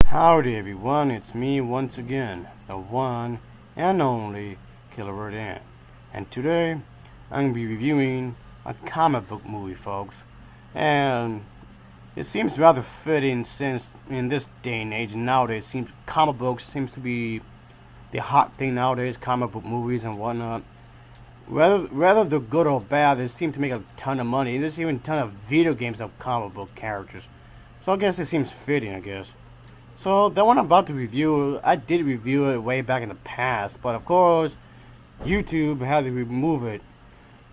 Howdy everyone, it's me once again, the one and only Killer RANT. And today, I'm going to be reviewing a comic book movie, folks. And it seems rather fitting since in this day and age nowadays, comic books seems to be the hot thing nowadays, comic book movies and whatnot. Whether they're good or bad, they seem to make a ton of money. There's even a ton of video games of comic book characters. So I guess it seems fitting, I guess. So the one I'm about to review, I did review it way back in the past, but of course, YouTube had to remove it.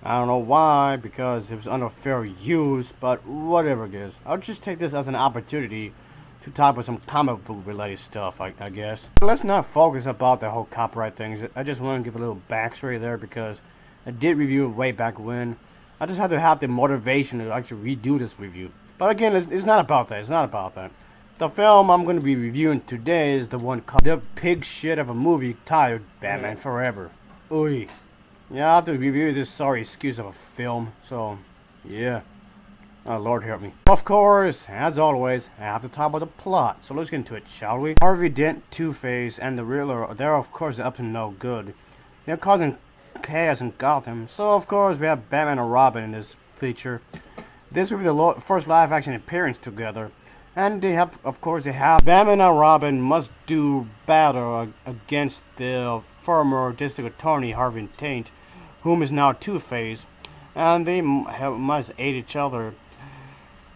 I don't know why, because it was under fair use, but whatever it is. I'll just take this as an opportunity to talk about some comic book related stuff, I guess. Let's not focus about the whole copyright things. I just want to give a little backstory there because I did review it way back when. I just had to have the motivation to actually redo this review. But again, it's not about that. It's not about that. The film I'm going to be reviewing today is the one called the pig shit of a movie titled Batman Forever. Oy. Yeah, I have to review this sorry excuse of a film, so yeah. Oh, Lord help me. Of course, as always, I have to talk about the plot, so let's get into it, shall we? Harvey Dent, Two-Face, and the Riddler, they're of course up to no good. They're causing chaos in Gotham, so of course we have Batman and Robin in this feature. This will be the first live-action appearance together. And they have Batman and Robin must do battle against the former district attorney Harvey Dent, whom is now Two-Face, and they must aid each other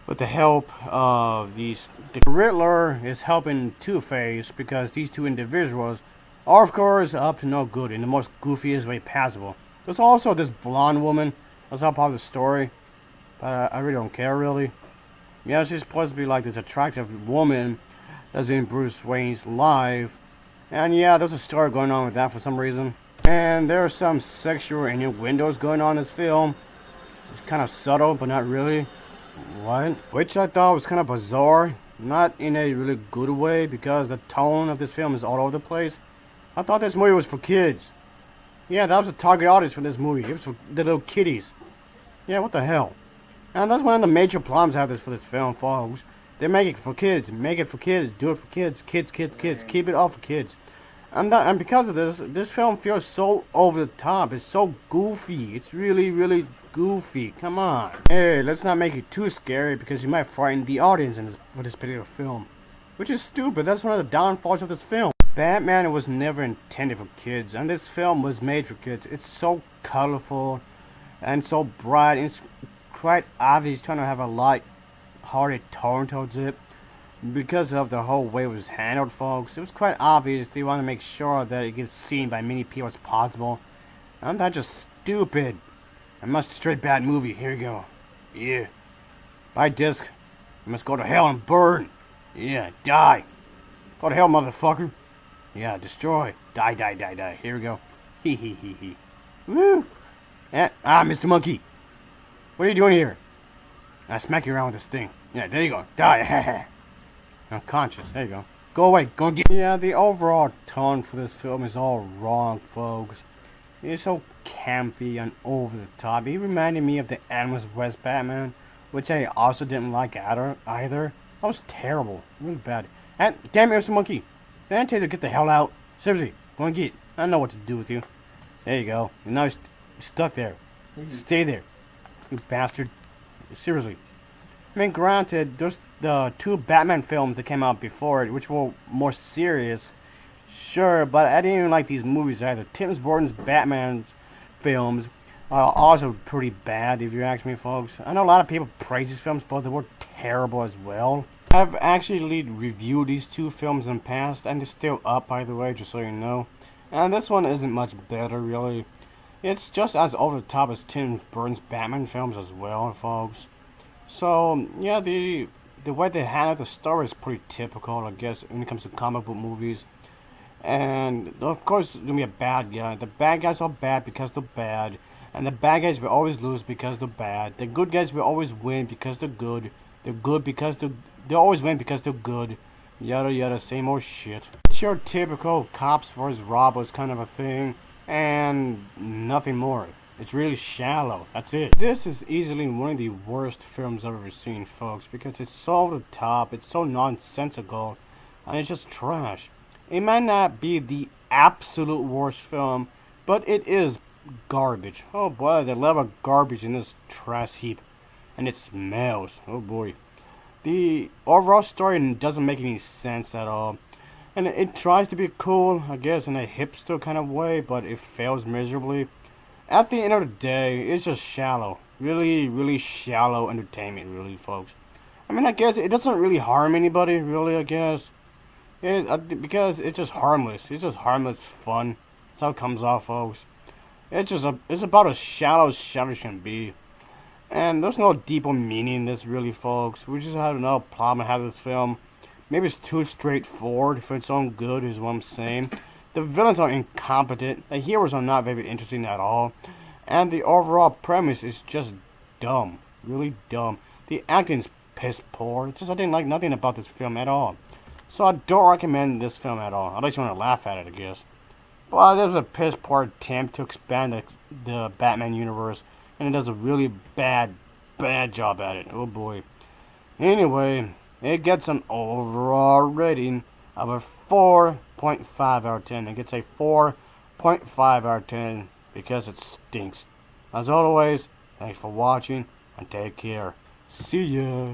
with the help of these. The Riddler is helping Two-Face because these two individuals are of course up to no good in the most goofiest way possible. There's also this blonde woman. That's not part of the story, but I really don't care really. Yeah, she's supposed to be like this attractive woman that's in Bruce Wayne's life. And yeah, there's a story going on with that for some reason. And there are some sexual innuendos going on in this film. It's kind of subtle, but not really. What? Which I thought was kind of bizarre. Not in a really good way, because the tone of this film is all over the place. I thought this movie was for kids. Yeah, that was the target audience for this movie. It was for the little kiddies. Yeah, what the hell? And that's one of the major problems I have for this film, folks. They make it for kids. Make it for kids. Do it for kids. Kids. Keep it all for kids. And because of this film feels so over the top. It's so goofy. It's really, really goofy. Come on. Hey, let's not make it too scary because you might frighten the audience for this particular film. Which is stupid. That's one of the downfalls of this film. Batman was never intended for kids. And this film was made for kids. It's so colorful and so bright. It's quite obvious trying to have a light-hearted tone towards it because of the whole way it was handled, folks. It was quite obvious they want to make sure that it gets seen by many people as possible. And that's just stupid. I must straight bad movie. Here we go. Yeah. Buy disc. You must go to hell and burn. Yeah, die. Go to hell, motherfucker. Yeah, destroy. Die. Here we go. Hee. Woo. Mr. Monkey. What are you doing here? I smack you around with this thing. Yeah, there you go. Die. Unconscious. There you go. Go away. Go and get. Yeah, the overall tone for this film is all wrong, folks. It's so campy and over the top. It reminded me of the Adam West Batman, which I also didn't like either. That was terrible. Really bad. And damn it, Mr. Monkey. Didn't I tell you to get the hell out? Seriously, go and get. I know what to do with you. There you go. And now you're stuck there. Stay there. You bastard. Seriously. I mean, granted, there's the two Batman films that came out before it, which were more serious. Sure, but I didn't even like these movies either. Tim Burton's Batman films are also pretty bad, if you ask me, folks. I know a lot of people praise these films, but they were terrible as well. I've actually reviewed these two films in the past, and they're still up, by the way, just so you know. And this one isn't much better, really. It's just as over the top as Tim Burton's Batman films as well, folks. So, yeah, the way they handle the story is pretty typical, I guess, when it comes to comic book movies. And, of course, there's going to be a bad guy. The bad guys are bad because they're bad. And the bad guys will always lose because they're bad. The good guys will always win because they're good. They're good because they always win because they're good. Yada, same old shit. It's your typical cops versus robbers kind of a thing. And nothing more. It's really shallow. That's it. This is easily one of the worst films I've ever seen, folks, because it's so over the top. It's so nonsensical. and it's just trash. It might not be the absolute worst film, but it is garbage. Oh boy, the level of garbage in this trash heap. And it smells. Oh boy. The overall story doesn't make any sense at all. And it tries to be cool, I guess, in a hipster kind of way, but it fails miserably. At the end of the day, it's just shallow. Really, really shallow entertainment, really, folks. I mean, I guess it doesn't really harm anybody, really, I guess. Because it's just harmless. It's just harmless fun. That's how it comes off, folks. It's about as shallow as can be. And there's no deeper meaning in this, really, folks. We just have no problem having this film. Maybe it's too straightforward for its own good, is what I'm saying. The villains are incompetent. The heroes are not very interesting at all. And the overall premise is just dumb. Really dumb. The acting's piss poor. I didn't like nothing about this film at all. So I don't recommend this film at all. Unless you want to laugh at it, I guess. Well, there's a piss poor attempt to expand the Batman universe. And it does a really bad job at it. Oh boy. Anyway, it gets an overall rating of a 4.5 out of 10. It gets a 4.5 out of 10 because it stinks. As always, thanks for watching and take care. See ya.